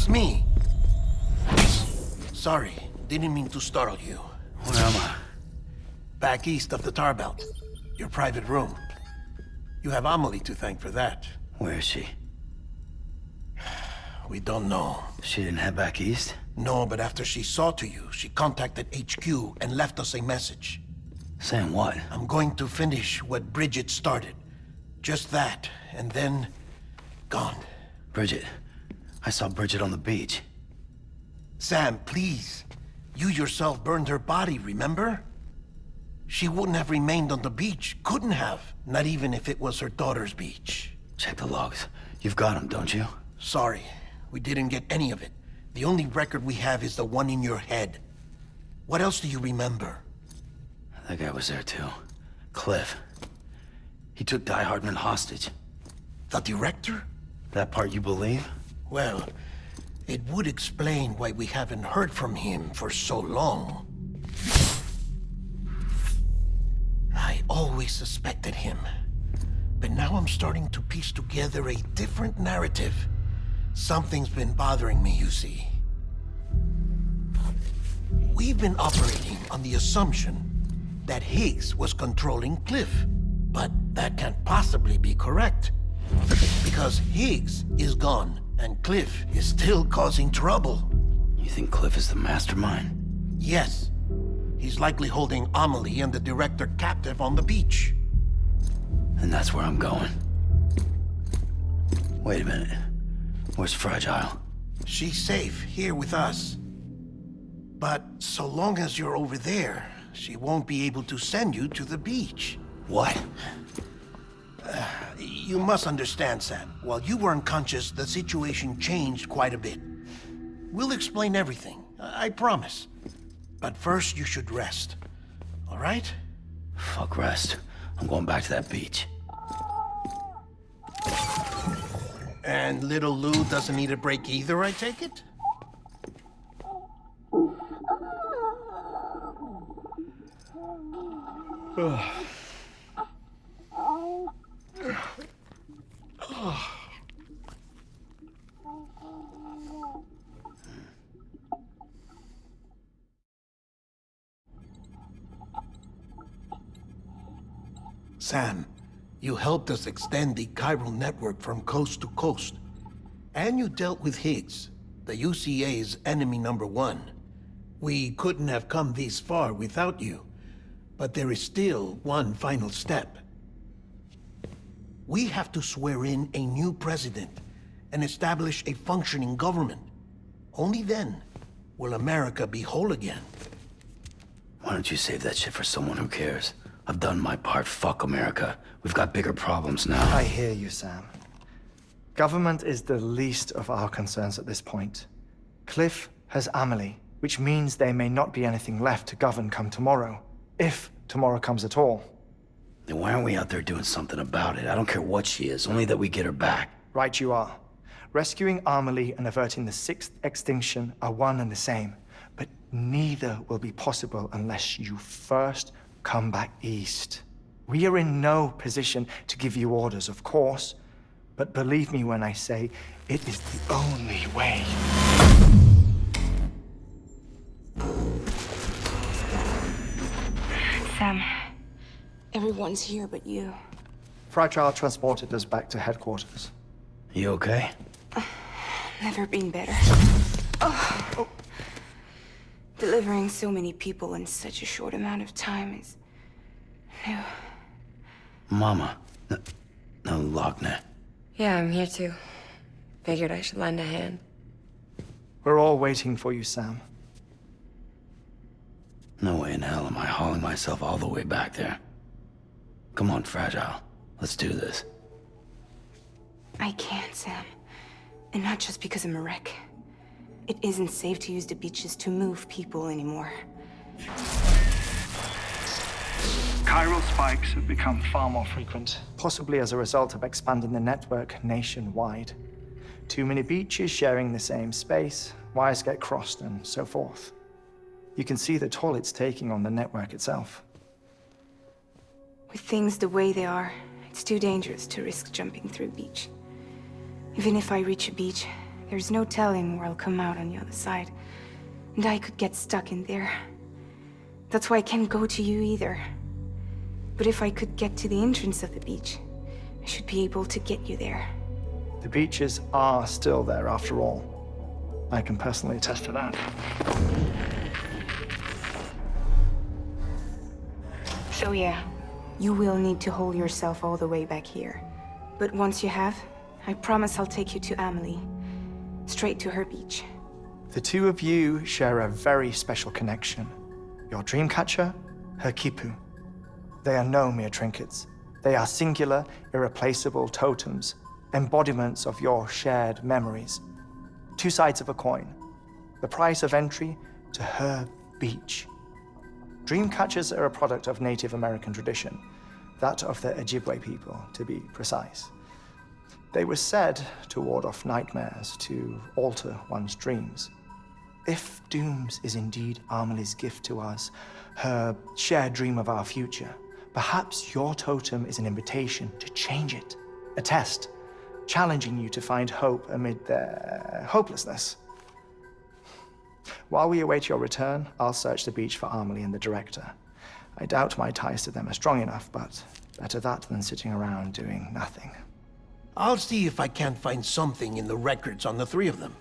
It's me. Sorry, didn't mean to startle you. Where am I? Back east of the tar belt. Your private room. You have Amelie to thank for that. Where is she? We don't know. She didn't head back east? No, but after she saw to you, she contacted HQ and left us a message. Saying what? I'm going to finish what Bridget started. Just that, and then... gone. Bridget. I saw Bridget on the beach. Sam, please. You yourself burned her body, remember? She wouldn't have remained on the beach. Couldn't have. Not even if it was her daughter's beach. Check the logs. You've got them, don't you? Sorry, we didn't get any of it. The only record we have is the one in your head. What else do you remember? That guy was there too. Cliff. He took Die Hardman hostage. The director? That part you believe? Well, it would explain why we haven't heard from him for so long. I always suspected him. But now I'm starting to piece together a different narrative. Something's been bothering me, you see. We've been operating on the assumption that Higgs was controlling Cliff. But that can't possibly be correct. Because Higgs is gone, and Cliff is still causing trouble. You think Cliff is the mastermind? Yes. He's likely holding Amelie and the director captive on the beach. And that's where I'm going. Wait a minute. Where's Fragile? She's safe here with us. But so long as you're over there, she won't be able to send you to the beach. What? You must understand, Sam. While you were unconscious, the situation changed quite a bit. We'll explain everything, I promise. But first, you should rest. All right? Fuck rest. I'm going back to that beach. And little Lou doesn't need a break either, I take it? Sam, you helped us extend the chiral network from coast to coast. And you dealt with Higgs, the UCA's enemy #1. We couldn't have come this far without you. But there is still one final step. We have to swear in a new president and establish a functioning government. Only then will America be whole again. Why don't you save that shit for someone who cares? I've done my part. Fuck America. We've got bigger problems now. I hear you, Sam. Government is the least of our concerns at this point. Cliff has Amelie, which means there may not be anything left to govern come tomorrow. If tomorrow comes at all. Then why aren't we out there doing something about it? I don't care what she is, only that we get her back. Right you are. Rescuing Amelie and averting the 6th extinction are one and the same. But neither will be possible unless you first come back east. We are in no position to give you orders, of course. But believe me when I say, it is the only way. Sam, everyone's here but you. Fragile transported us back to headquarters. You okay? Never been better. Oh. Delivering so many people in such a short amount of time is new. Mama. No, Lochner. Yeah, I'm here too. Figured I should lend a hand. We're all waiting for you, Sam. No way in hell am I hauling myself all the way back there. Come on, Fragile. Let's do this. I can't, Sam. And not just because I'm a wreck. It isn't safe to use the beaches to move people anymore. Chiral spikes have become far more frequent. Possibly as a result of expanding the network nationwide. Too many beaches sharing the same space, wires get crossed, and so forth. You can see the toll it's taking on the network itself. With things the way they are, it's too dangerous to risk jumping through a beach. Even if I reach a beach, There's no telling where I'll come out on the other side. And I could get stuck in there. That's why I can't go to you either. But if I could get to the entrance of the beach, I should be able to get you there. The beaches are still there after all. I can personally attest to that. So yeah, you will need to hold yourself all the way back here. But once you have, I promise I'll take you to Amelie. Straight to her beach. The two of you share a very special connection. Your dreamcatcher, her quipu. They are no mere trinkets. They are singular, irreplaceable totems, embodiments of your shared memories. Two sides of a coin. The price of entry to her beach. Dreamcatchers are a product of Native American tradition, that of the Ojibwe people, to be precise. They were said to ward off nightmares, to alter one's dreams. If Dooms is indeed Amelie's gift to us, her shared dream of our future, perhaps your totem is an invitation to change it, a test, challenging you to find hope amid their hopelessness. While we await your return, I'll search the beach for Amelie and the director. I doubt my ties to them are strong enough, but better that than sitting around doing nothing. I'll see if I can't find something in the records on the three of them.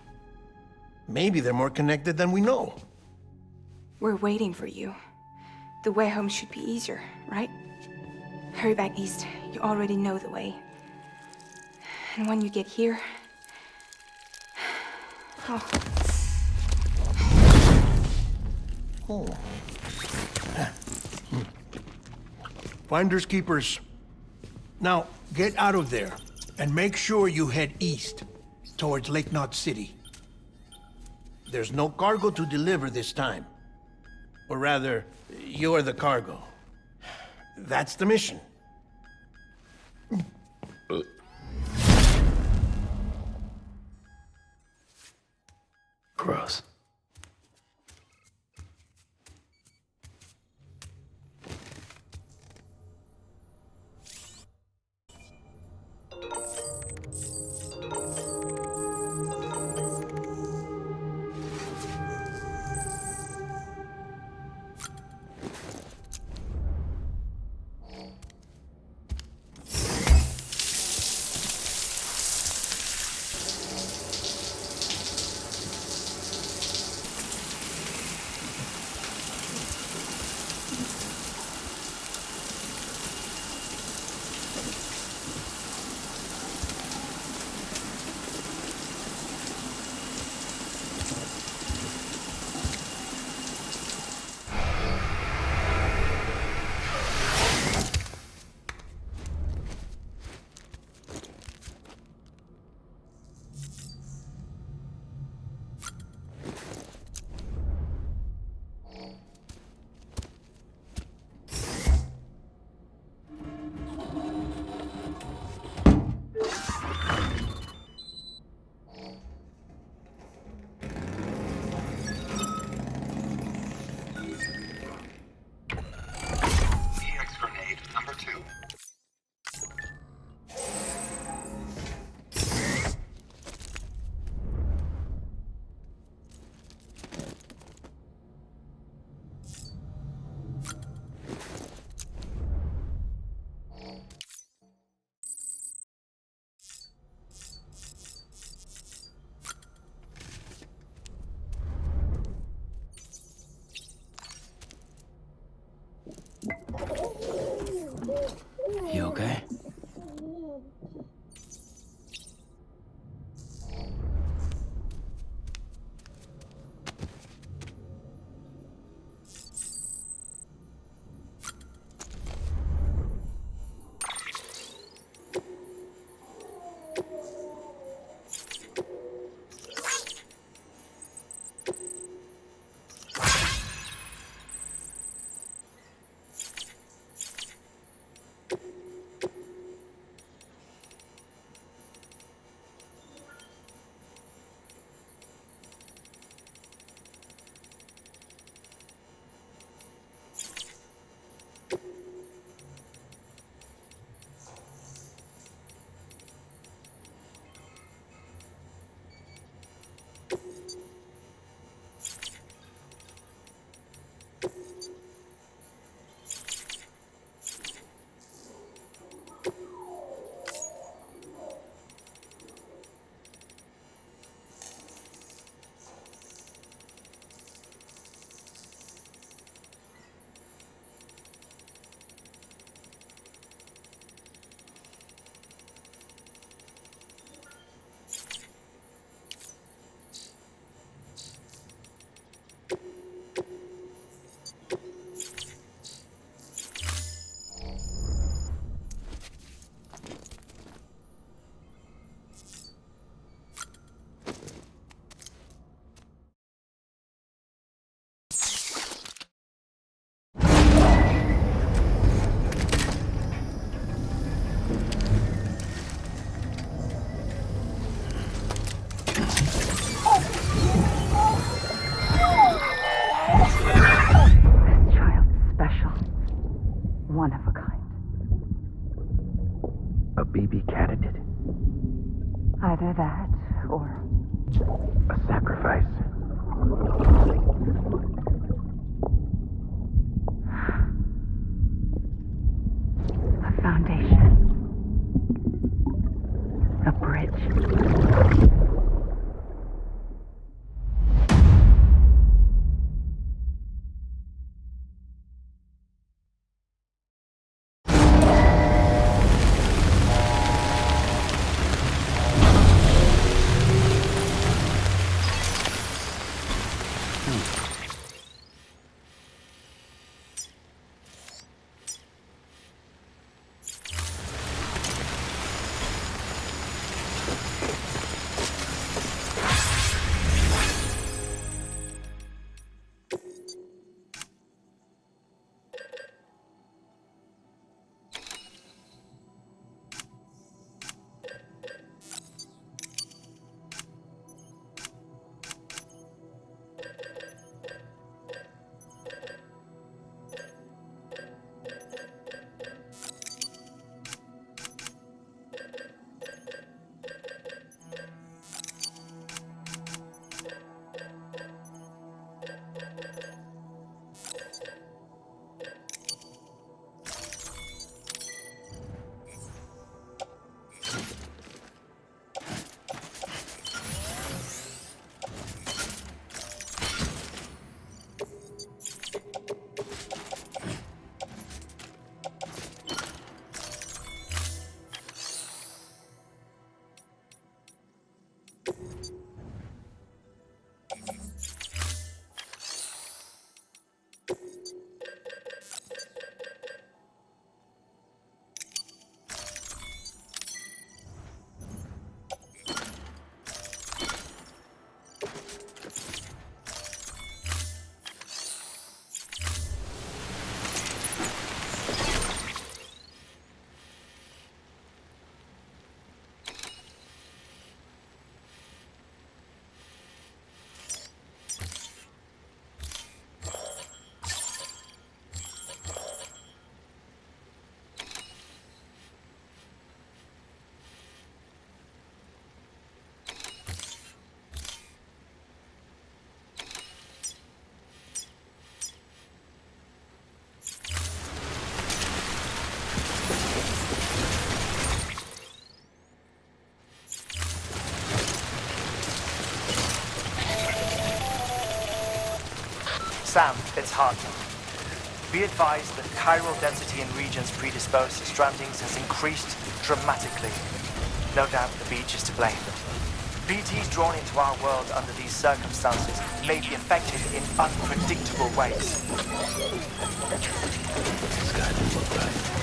Maybe they're more connected than we know. We're waiting for you. The way home should be easier, right? Hurry back east. You already know the way. And when you get here... Oh. Oh. Finders keepers. Now, get out of there, and make sure you head east, towards Lake Knot City. There's no cargo to deliver this time. Or rather, you're the cargo. That's the mission. Gross. one of a kind. A BB candidate? Either that, or A sacrifice? a foundation. A bridge. Sam, it's Hart. Be advised that chiral density in regions predisposed to strandings has increased dramatically. No doubt the beach is to blame. BTs drawn into our world under these circumstances may be affected in unpredictable ways. This guy didn't look right.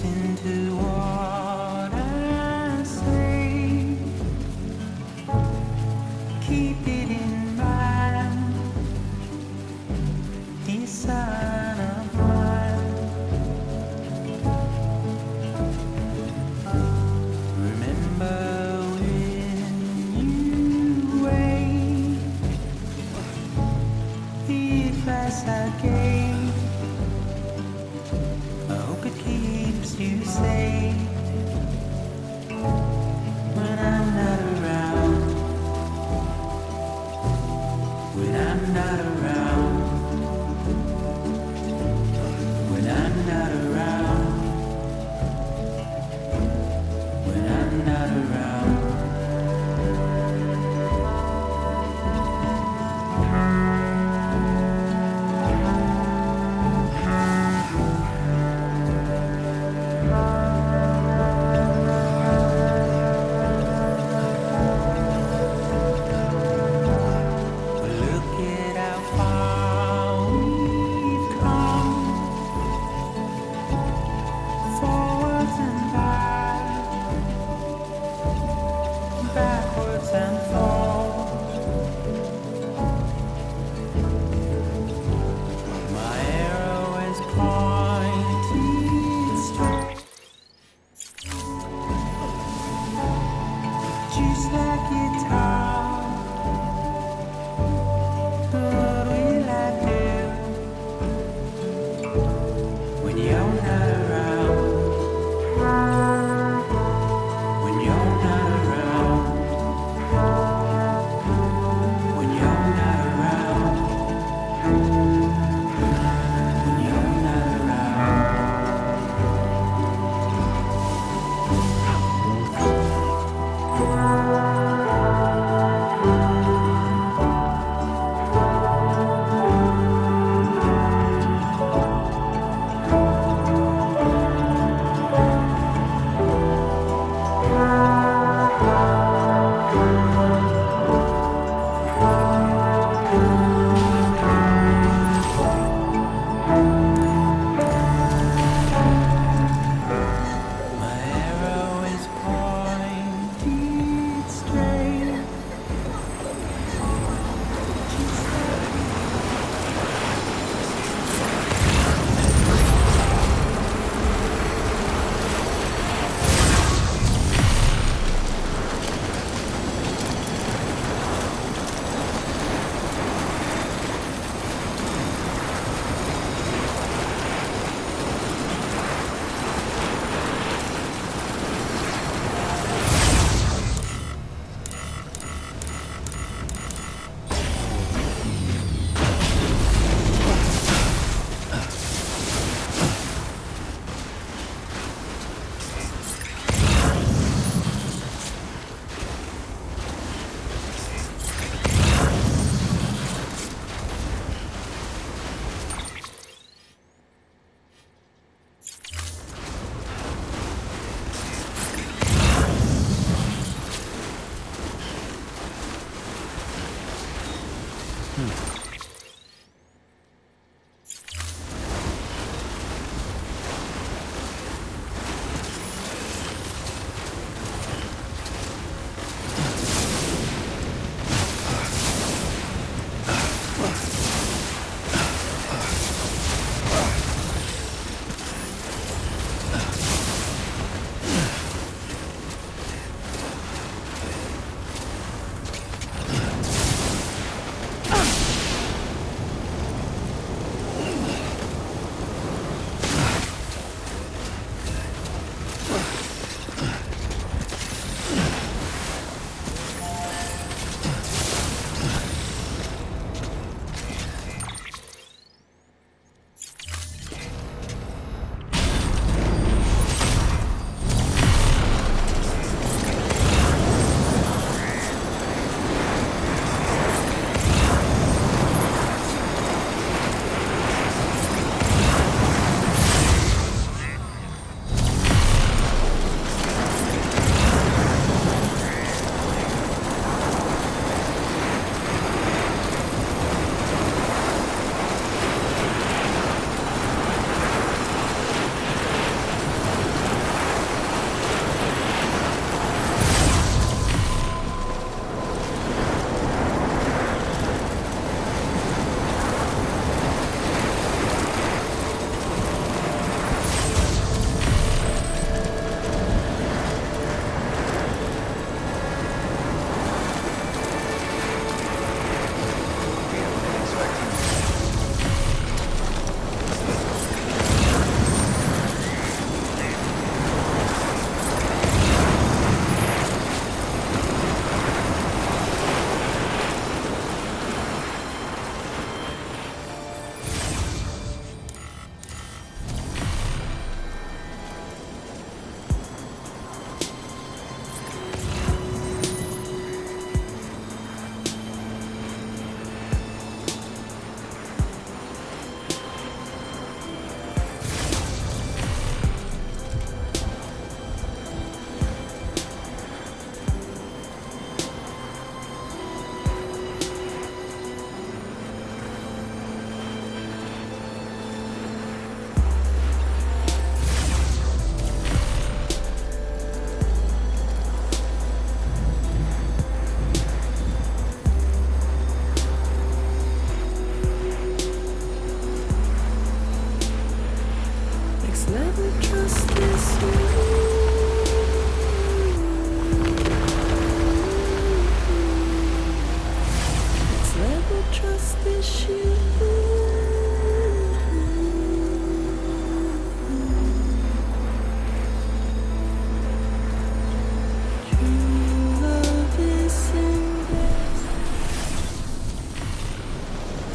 listen to what I say. Keep it in mind, dear son of mine. Remember when you wait, the advice I gave, I hope it keeps you safe when I'm not around. When I'm not around. When I'm not around. When I'm not around. Look at how far we've come, forwards and backwards and forth. My arrow is pointed straight, just like guitar. What will I do when you're not around? When you're not around. When you're not around. When you're not around.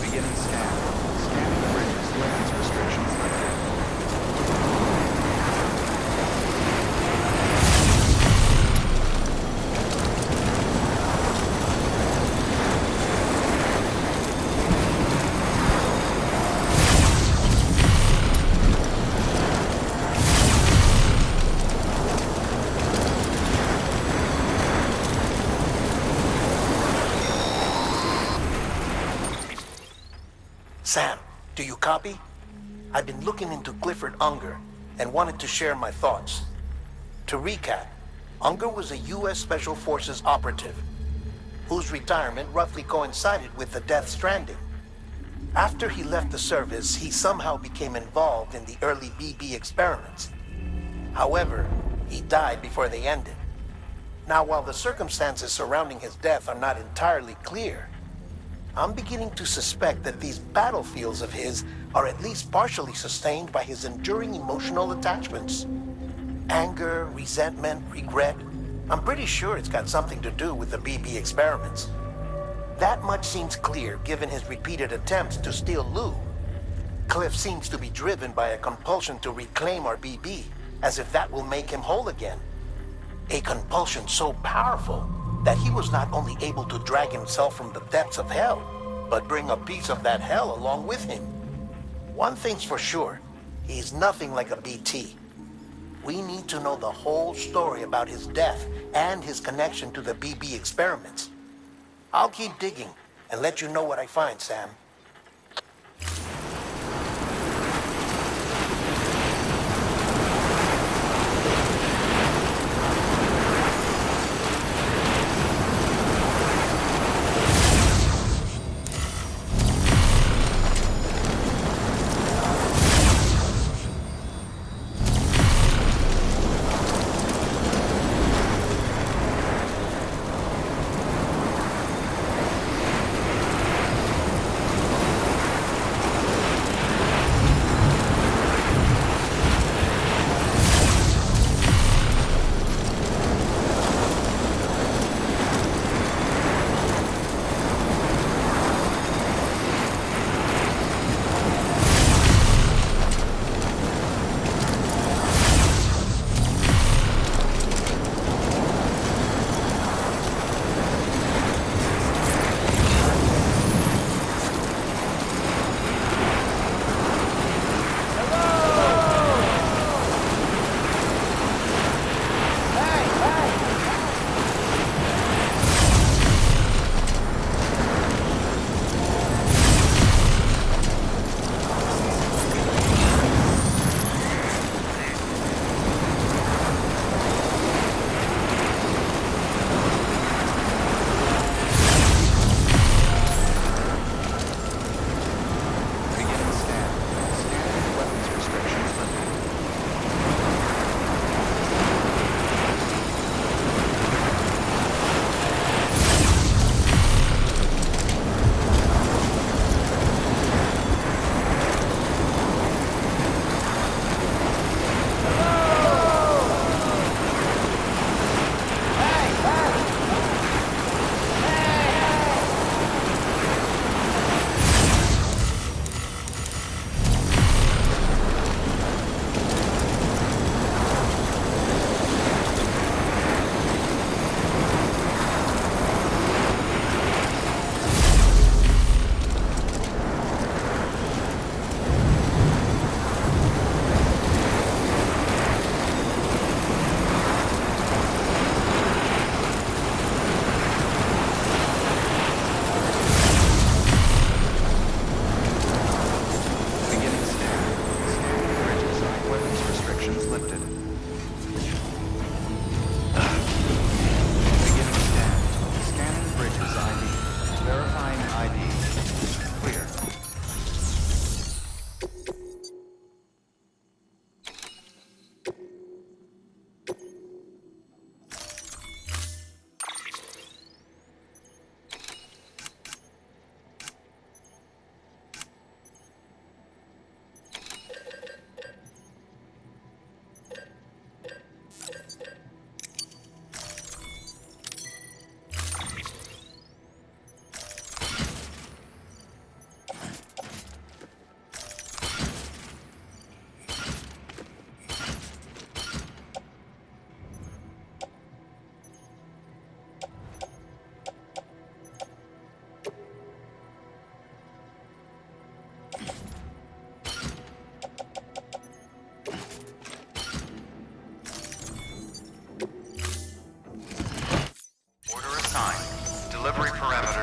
Beginning scan. Scanning the bridges. Clearance restrictions lifted. Sam, do you copy? I've been looking into Clifford Unger and wanted to share my thoughts. To recap, Unger was a U.S. Special Forces operative whose retirement roughly coincided with the Death Stranding. After he left the service, he somehow became involved in the early BB experiments. However, he died before they ended. Now, while the circumstances surrounding his death are not entirely clear, I'm beginning to suspect that these battlefields of his are at least partially sustained by his enduring emotional attachments. Anger, resentment, regret. I'm pretty sure it's got something to do with the BB experiments. That much seems clear given his repeated attempts to steal Lou. Cliff seems to be driven by a compulsion to reclaim our BB, as if that will make him whole again. A compulsion so powerful that he was not only able to drag himself from the depths of hell, but bring a piece of that hell along with him. One thing's for sure, he's nothing like a BT. We need to know the whole story about his death and his connection to the BB experiments. I'll keep digging and let you know what I find, Sam.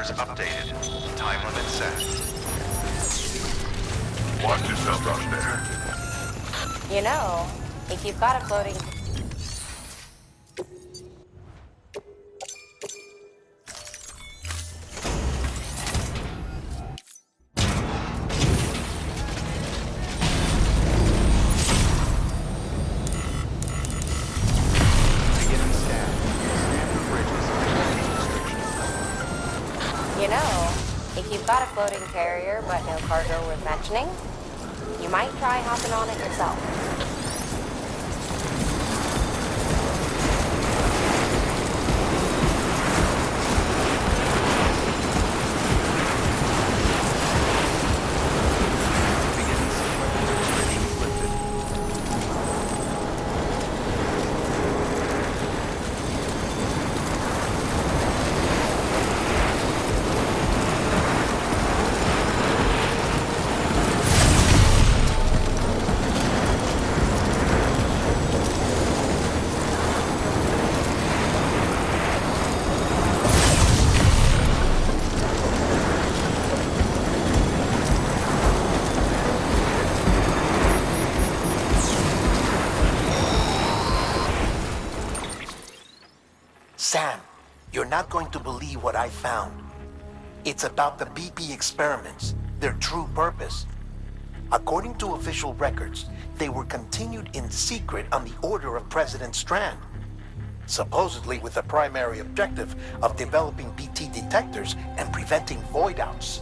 parameters updated. Time limit set. Watch yourself out there. You know, if you've got a floating... Beginning scan. Scan for bridges. Restrictions. You know, if you've got a floating carrier but no cargo worth mentioning, you might try hopping on it yourself. Beginning sequence. Restrictions lifted. Sam, you're not going to believe what I found. It's about the BP experiments, their true purpose. According to official records, they were continued in secret on the order of President Strand, supposedly with the primary objective of developing BT detectors and preventing void-outs.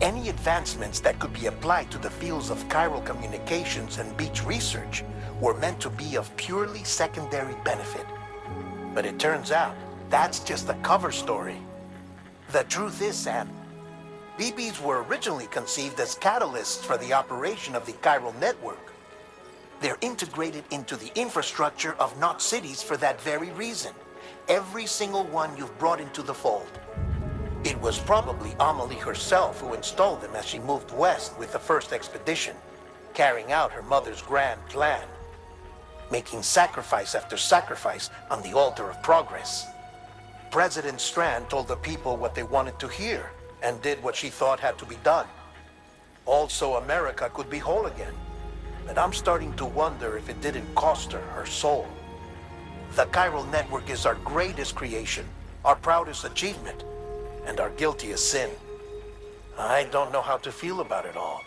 Any advancements that could be applied to the fields of chiral communications and beach research were meant to be of purely secondary benefit. But it turns out, that's just a cover story. The truth is, Sam, BBs were originally conceived as catalysts for the operation of the chiral network. They're integrated into the infrastructure of Knot cities for that very reason. Every single one you've brought into the fold. It was probably Amelie herself who installed them as she moved west with the first expedition, carrying out her mother's grand plan, making sacrifice after sacrifice on the altar of progress. President Strand told the people what they wanted to hear and did what she thought had to be done. Also, America could be whole again. But I'm starting to wonder if it didn't cost her her soul. The chiral network is our greatest creation, our proudest achievement, and our guiltiest sin. I don't know how to feel about it all.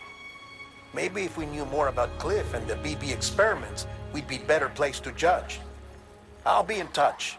Maybe if we knew more about Cliff and the BB experiments, we'd be better placed to judge. I'll be in touch.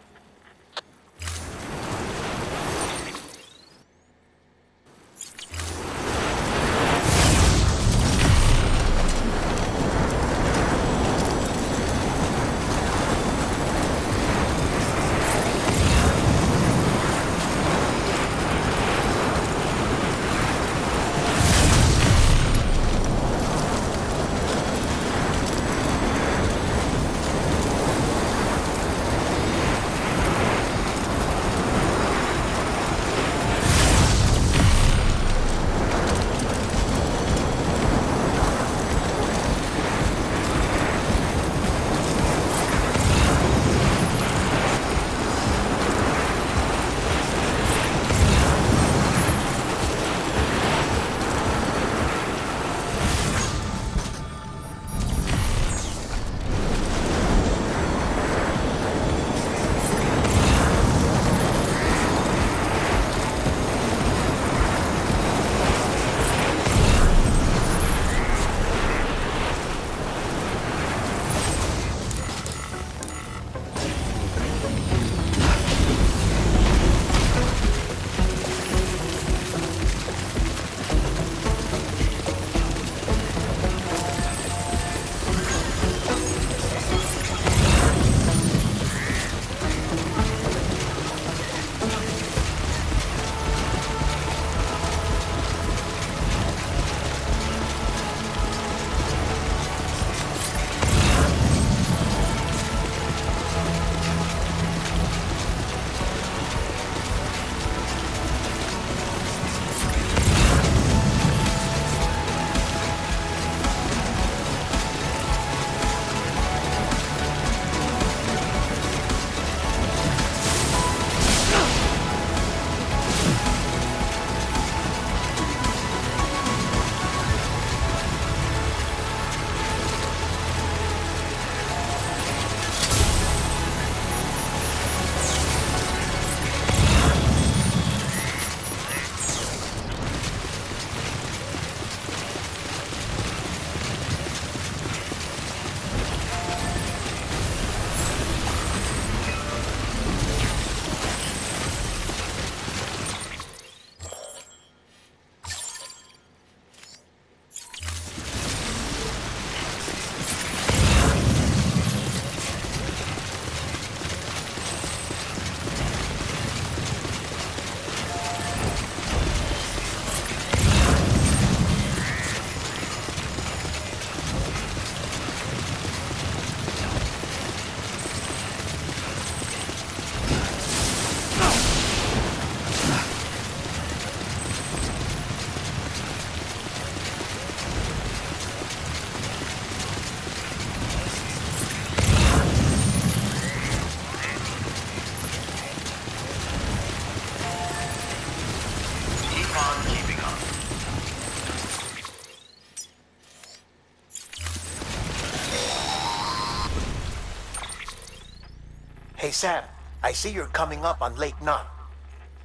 Hey Sam, I see you're coming up on Lake Knot.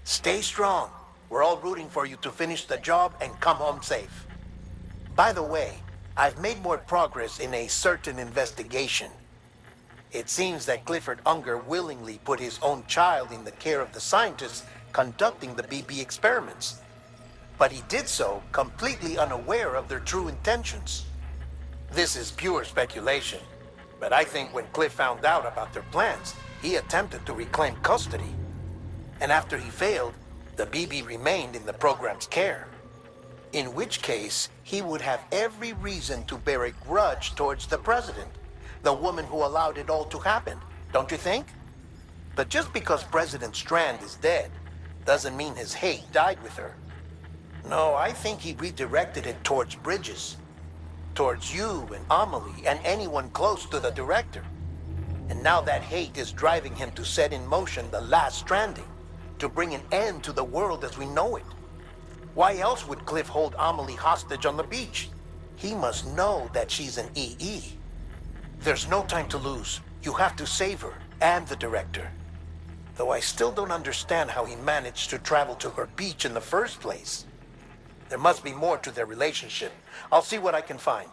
Stay strong. We're all rooting for you to finish the job and come home safe. By the way, I've made more progress in a certain investigation. It seems that Clifford Unger willingly put his own child in the care of the scientists conducting the BB experiments. But he did so completely unaware of their true intentions. This is pure speculation, but I think when Cliff found out about their plans, he attempted to reclaim custody. And after he failed, the BB remained in the program's care. In which case, he would have every reason to bear a grudge towards the president, the woman who allowed it all to happen, don't you think? But just because President Strand is dead, doesn't mean his hate died with her. No, I think he redirected it towards Bridges. Towards you and Amelie and anyone close to the director. And now that hate is driving him to set in motion the last stranding, to bring an end to the world as we know it. Why else would Cliff hold Amelie hostage on the beach? He must know that she's an EE. There's no time to lose. You have to save her and the director. Though I still don't understand how he managed to travel to her beach in the first place. There must be more to their relationship. I'll see what I can find.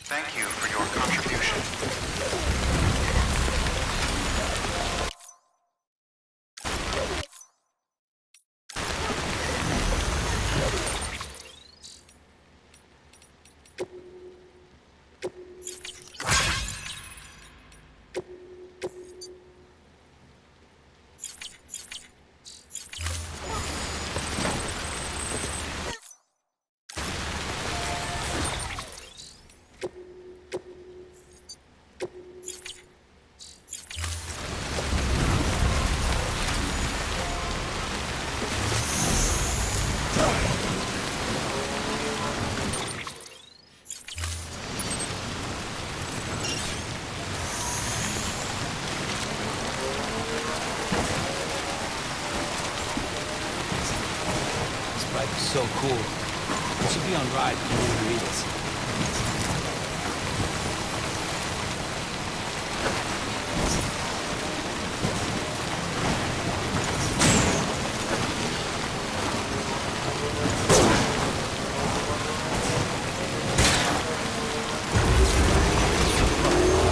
Thank you for your contribution. So cool. It should be on ride if you want to read it.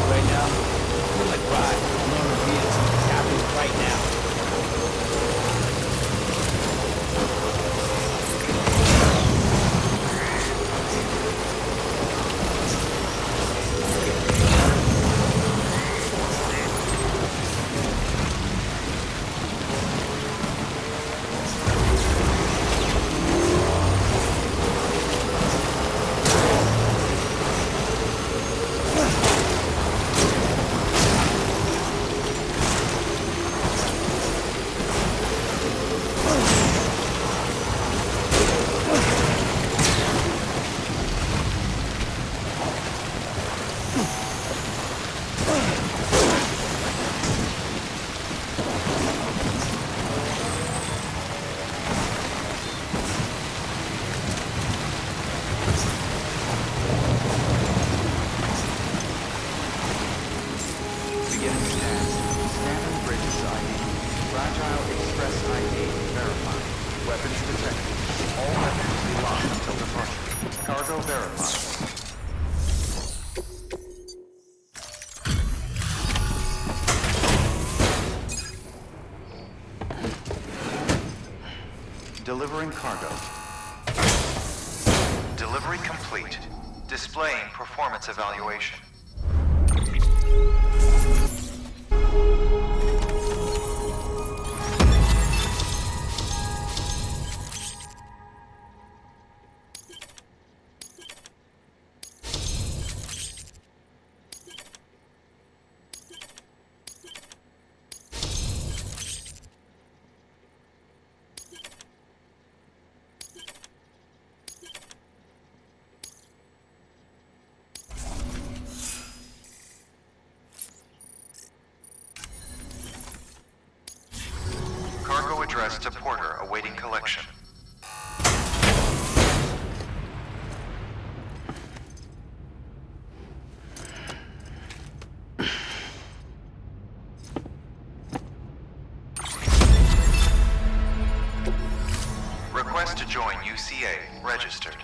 Right now, I feel like ride. I want to read it. It's happening right now. SIA verified. Weapons detected. All weapons be locked until departure. Cargo verified. Delivering cargo. Delivery complete. Displaying performance evaluation. Cargo addressed to Porter awaiting collection. Request to join UCA. Registered.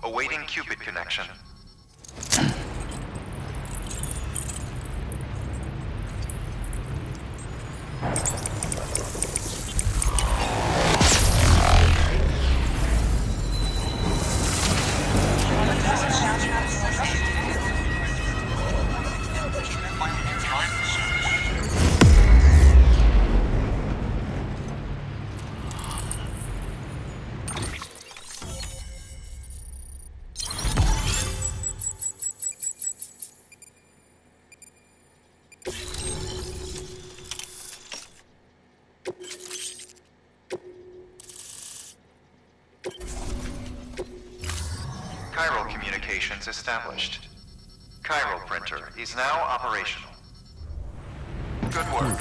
Awaiting Cupid connection. Chiral communications established. Chiral printer is now operational. Good work.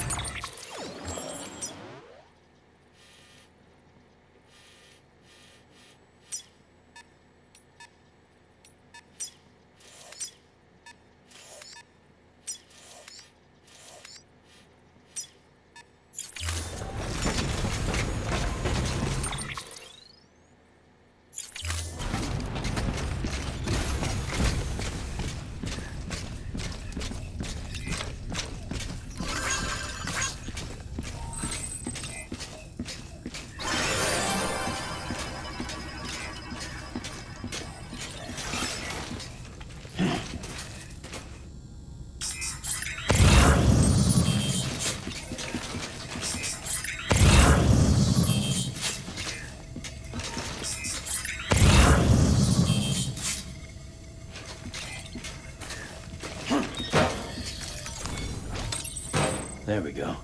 There we go.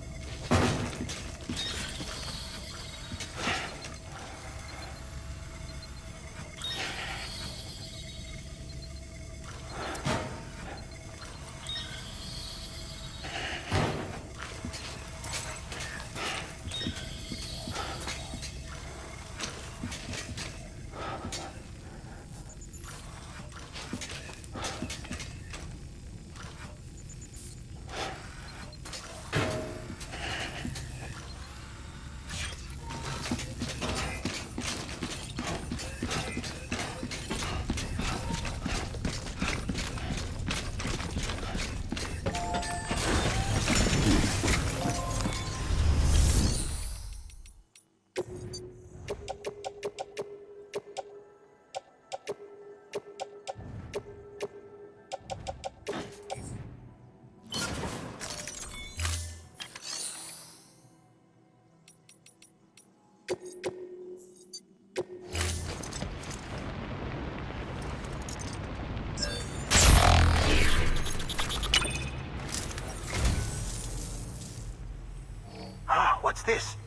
What's this?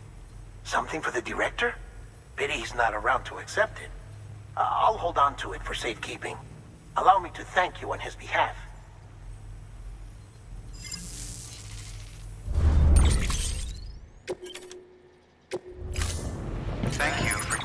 Something for the director? Pity he's not around to accept it. I'll hold on to it for safekeeping. Allow me to thank you on his behalf. Thank you for...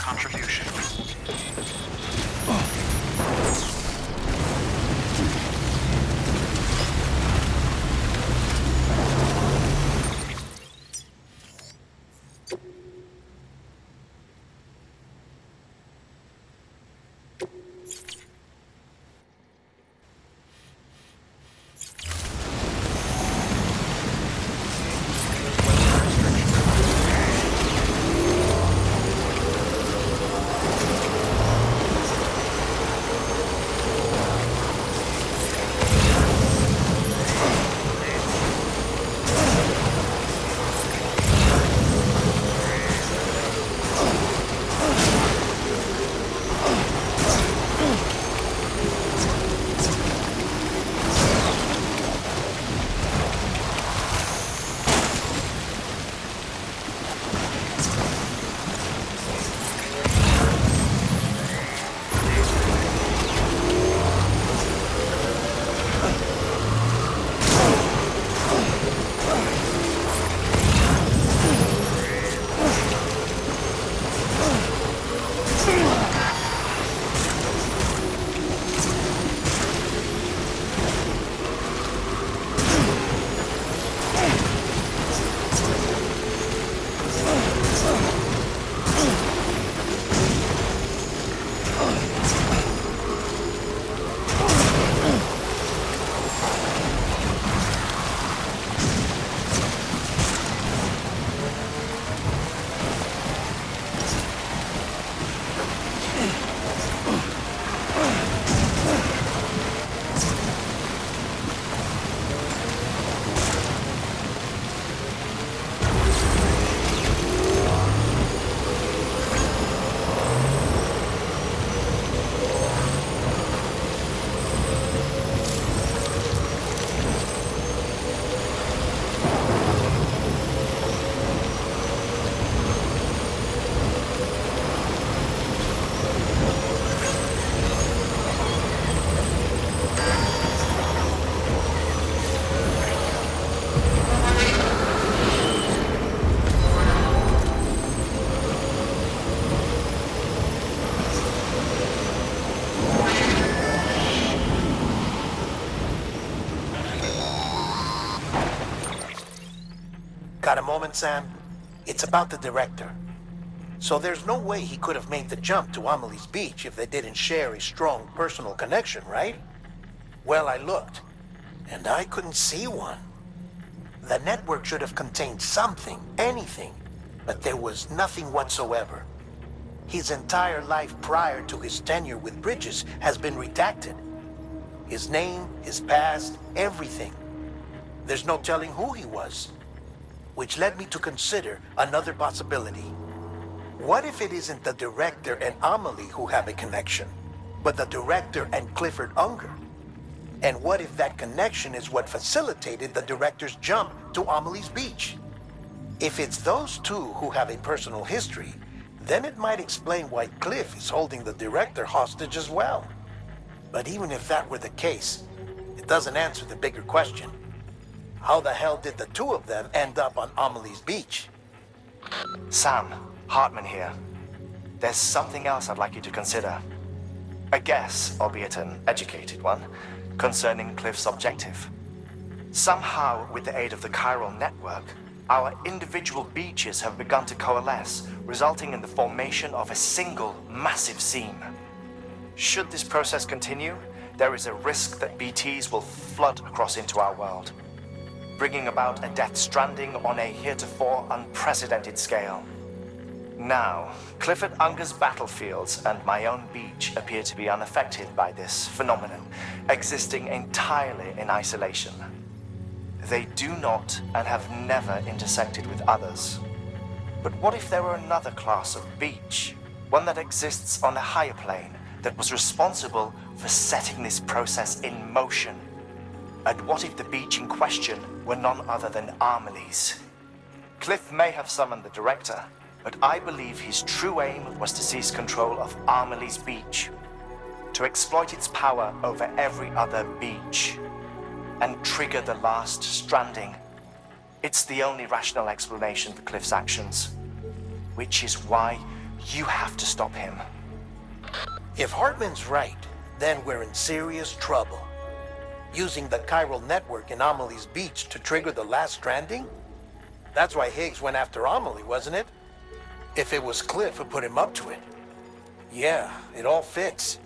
contribution. Got a moment, Sam? It's about the director. So there's no way he could have made the jump to Amelie's Beach if they didn't share a strong personal connection, right? Well, I looked, and I couldn't see one. The network should have contained something, anything, but there was nothing whatsoever. His entire life prior to his tenure with Bridges has been redacted. His name, his past, everything. There's no telling who he was. Which led me to consider another possibility. What if it isn't the director and Amelie who have a connection, but the director and Clifford Unger? And what if that connection is what facilitated the director's jump to Amelie's Beach? If it's those two who have a personal history, then it might explain why Cliff is holding the director hostage as well. But even if that were the case, it doesn't answer the bigger question. How the hell did the two of them end up on Amelie's Beach? Sam, Hartman here. There's something else I'd like you to consider. A guess, albeit an educated one, concerning Cliff's objective. Somehow, with the aid of the chiral network, our individual beaches have begun to coalesce, resulting in the formation of a single massive seam. Should this process continue, there is a risk that BTs will flood across into our world, bringing about a death stranding on a heretofore unprecedented scale. Now, Clifford Unger's battlefields and my own beach appear to be unaffected by this phenomenon, existing entirely in isolation. They do not and have never intersected with others. But what if there were another class of beach, one that exists on a higher plane, that was responsible for setting this process in motion? And what if the beach in question were none other than Amelie's? Cliff may have summoned the director, but I believe his true aim was to seize control of Amelie's Beach, to exploit its power over every other beach, and trigger the last stranding. It's the only rational explanation for Cliff's actions, which is why You have to stop him. If Hartman's right, then we're in serious trouble. Using the chiral network in Amelie's beach to trigger the last stranding? That's why Higgs went after Amelie, wasn't it? If it was Cliff who put him up to it. Yeah, it all fits.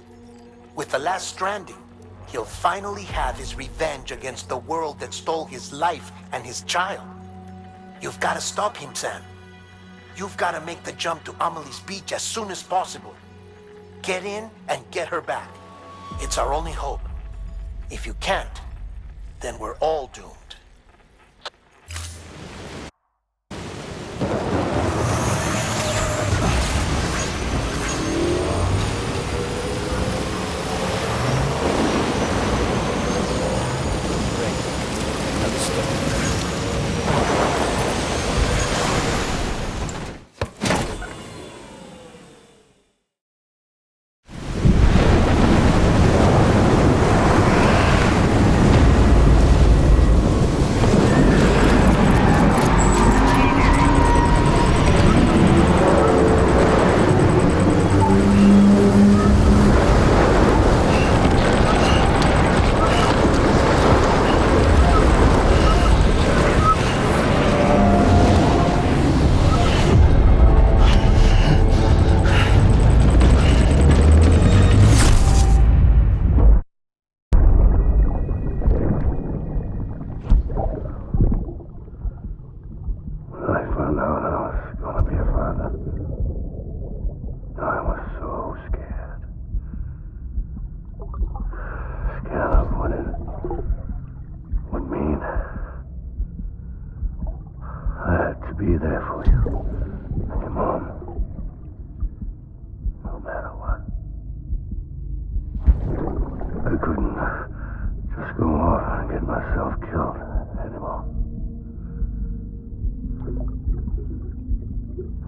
With the last stranding, he'll finally have his revenge against the world that stole his life and his child. You've got to stop him, Sam. You've got to make the jump to Amelie's beach as soon as possible. Get in and get her back. It's our only hope. If you can't, then we're all doomed. Be there for you and your mom, no matter what. I couldn't just go off and get myself killed anymore.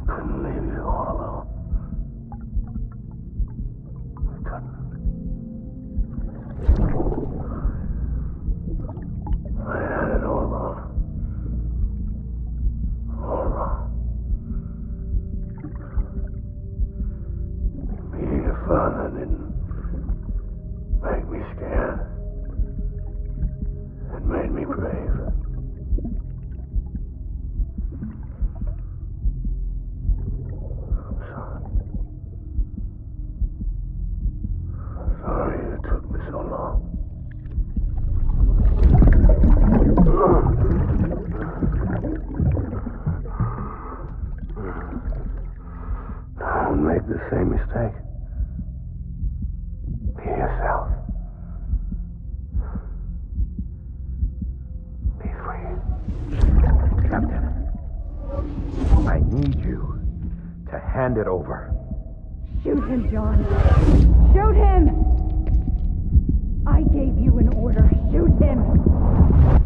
Couldn't leave you all alone. I couldn't. I had it all wrong. Being a father didn't make me scared. It made me brave. I'm sorry. I'm sorry it took me so long. Don't make the same mistake. Be yourself. Be free. Captain, I need you to hand it over. Shoot him, John. Shoot him! I gave you an order. Shoot him!